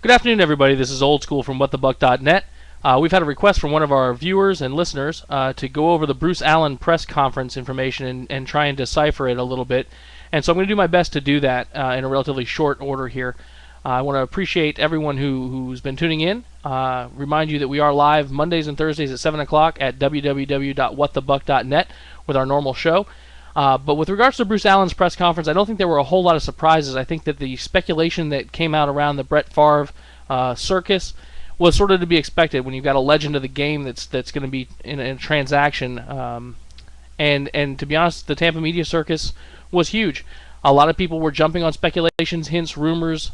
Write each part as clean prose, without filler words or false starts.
Good afternoon, everybody. This is Old School from whatthebuck.net. We've had a request from one of our viewers and listeners to go over the Bruce Allen press conference information and try and decipher it a little bit. And so I'm going to do my best to do that in a relatively short order here. I want to appreciate everyone who's been tuning in. Remind you that we are live Mondays and Thursdays at 7 o'clock at www.whatthebuck.net with our normal show. But with regards to Bruce Allen's press conference, I don't think there were a whole lot of surprises. I think that the speculation that came out around the Brett Favre circus was sort of to be expected when you've got a legend of the game that's going to be in a transaction. And to be honest, the Tampa media circus was huge. A lot of people were jumping on speculations, hints, rumors,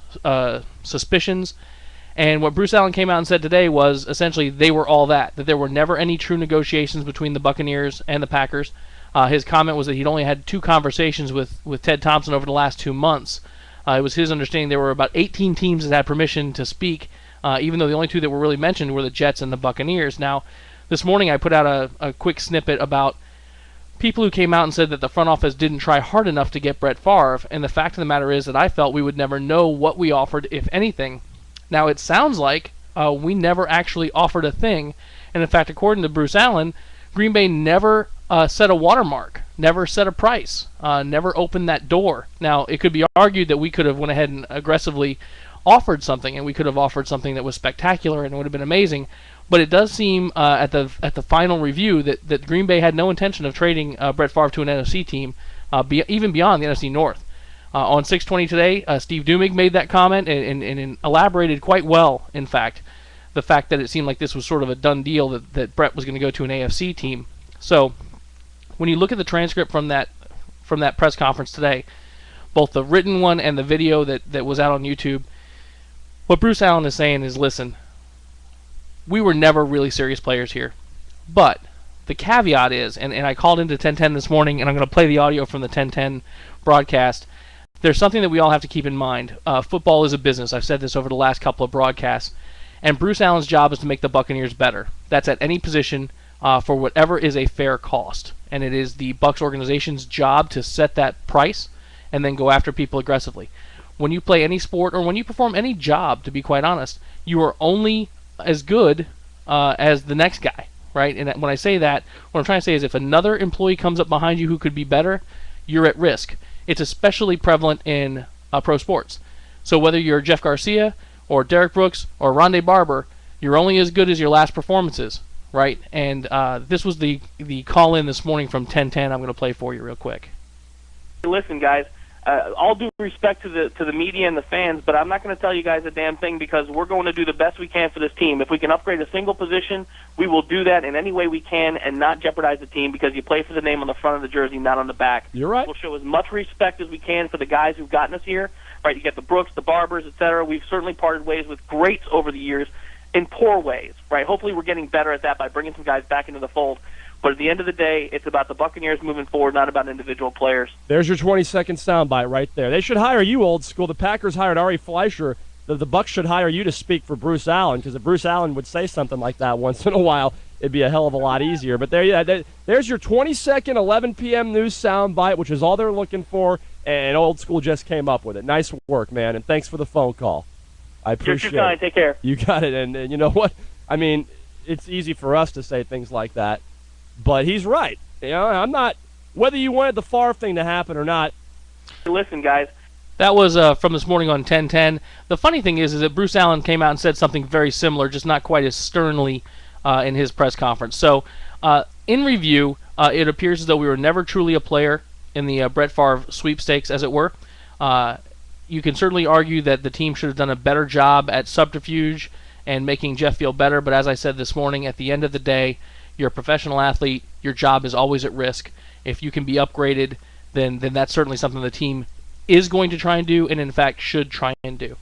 suspicions. And what Bruce Allen came out and said today was essentially they were all that there were never any true negotiations between the Buccaneers and the Packers. His comment was that he'd only had 2 conversations with Ted Thompson over the last 2 months. It was his understanding there were about 18 teams that had permission to speak, even though the only 2 that were really mentioned were the Jets and the Buccaneers. Now, this morning I put out a quick snippet about people who came out and said that the front office didn't try hard enough to get Brett Favre, and the fact of the matter is that I felt we would never know what we offered, if anything. Now, it sounds like we never actually offered a thing, and in fact, according to Bruce Allen, Green Bay never set a watermark, never set a price, never opened that door. Now, it could be argued that we could have went ahead and aggressively offered something, and we could have offered something that was spectacular and it would have been amazing. But it does seem at the final review that Green Bay had no intention of trading Brett Favre to an NFC team, even beyond the NFC North. On 620 today, Steve Dumig made that comment and elaborated quite well, in fact, the fact that it seemed like this was sort of a done deal that Brett was going to go to an AFC team. So when you look at the transcript from that press conference today, both the written one and the video that was out on YouTube, what Bruce Allen is saying is, listen, we were never really serious players here. But the caveat is, and I called into 1010 this morning, and I'm going to play the audio from the 1010 broadcast. There's something that we all have to keep in mind. Football is a business. I've said this over the last couple of broadcasts. And Bruce Allen's job is to make the Buccaneers better. That's at any position for whatever is a fair cost. And it is the Bucs organization's job to set that price and then go after people aggressively. When you play any sport or when you perform any job, to be quite honest, you are only as good as the next guy, right? And when I say that, what I'm trying to say is if another employee comes up behind you who could be better, you're at risk. It's especially prevalent in pro sports. So whether you're Jeff Garcia or Derek Brooks or Rondé Barber, you're only as good as your last performances, right? And this was the call-in this morning from 1010 I'm going to play for you real quick. Listen, guys, all due respect to the media and the fans, but I'm not going to tell you guys a damn thing because we're going to do the best we can for this team. If we can upgrade a single position, we will do that in any way we can and not jeopardize the team because you play for the name on the front of the jersey, not on the back. You're right. We'll show as much respect as we can for the guys who've gotten us here. Right, you get the Brooks, the Barbers, etc. We've certainly parted ways with greats over the years in poor ways. Right, hopefully we're getting better at that by bringing some guys back into the fold. But at the end of the day, it's about the Buccaneers moving forward, not about individual players. There's your 20-second soundbite right there. They should hire you, Old School. The Packers hired Ari Fleischer. The Bucs should hire you to speak for Bruce Allen, because if Bruce Allen would say something like that once in a while, it'd be a hell of a lot easier. But there's your 20-second, 11 p.m. news soundbite, which is all they're looking for, and Old School just came up with it. Nice work, man, and thanks for the phone call. I appreciate it. Take care. You got it, and you know what? I mean, it's easy for us to say things like that. But he's right. You know, I'm not, whether you wanted the Favre thing to happen or not. Listen, guys. That was from this morning on 1010. The funny thing is that Bruce Allen came out and said something very similar, just not quite as sternly in his press conference. So, in review, it appears as though we were never truly a player in the Brett Favre sweepstakes, as it were. You can certainly argue that the team should have done a better job at subterfuge and making Jeff feel better, but as I said this morning, at the end of the day, you're a professional athlete. Your job is always at risk. If you can be upgraded, then that's certainly something the team is going to try and do, and in fact should try and do.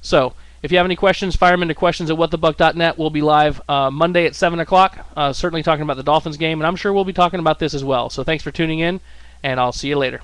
So, if you have any questions, fire them into questions at whatthebuck.net. We'll be live Monday at 7 o'clock, certainly talking about the Dolphins game, and I'm sure we'll be talking about this as well. So thanks for tuning in, and I'll see you later.